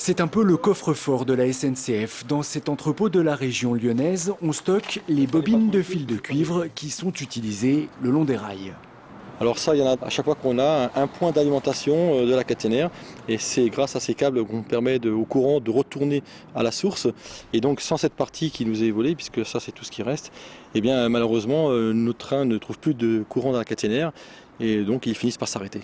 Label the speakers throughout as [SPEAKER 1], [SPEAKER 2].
[SPEAKER 1] C'est un peu le coffre-fort de la SNCF. Dans cet entrepôt de la région lyonnaise, on stocke les bobines de fil de cuivre qui sont utilisées le long des rails.
[SPEAKER 2] Alors ça, il y en a à chaque fois qu'on a un point d'alimentation de la caténaire et c'est grâce à ces câbles qu'on permet au courant de retourner à la source. Et donc sans cette partie qui nous est volée, puisque ça c'est tout ce qui reste, eh bien malheureusement notre train ne trouve plus de courant dans la caténaire et donc ils finissent par s'arrêter.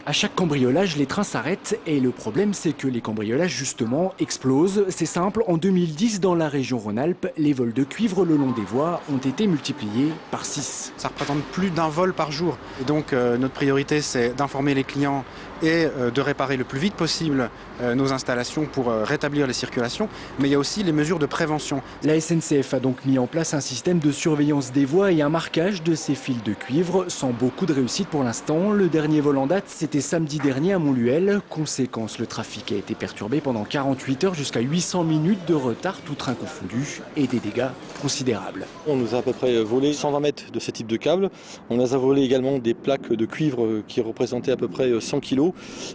[SPEAKER 1] À chaque cambriolage, les trains s'arrêtent et le problème, c'est que les cambriolages, justement, explosent. C'est simple, en 2010, dans la région Rhône-Alpes, les vols de cuivre le long des voies ont été multipliés par 6.
[SPEAKER 3] Ça représente plus d'un vol par jour. Et donc notre priorité, c'est d'informer les clients et de réparer le plus vite possible nos installations pour rétablir les circulations. Mais il y a aussi les mesures de prévention.
[SPEAKER 1] La SNCF a donc mis en place un système de surveillance des voies et un marquage de ces fils de cuivre, sans beaucoup de réussite pour l'instant. Le dernier vol en date, c'était samedi dernier à Montluel. Conséquence, le trafic a été perturbé pendant 48 heures jusqu'à 800 minutes de retard, tout train confondu, et des dégâts considérables.
[SPEAKER 2] On nous a à peu près volé 120 mètres de ce type de câble. On nous a volé également des plaques de cuivre qui représentaient à peu près 100 kg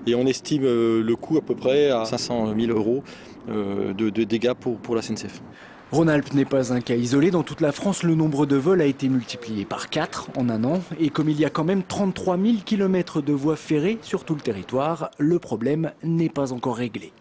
[SPEAKER 2] et on estime le coût à peu près à 500 000 euros de dégâts pour la SNCF.
[SPEAKER 1] Rhône-Alpes n'est pas un cas isolé. Dans toute la France, le nombre de vols a été multiplié par 4 en un an. Et comme il y a quand même 33 000 km de voies ferrées sur tout le territoire, le problème n'est pas encore réglé.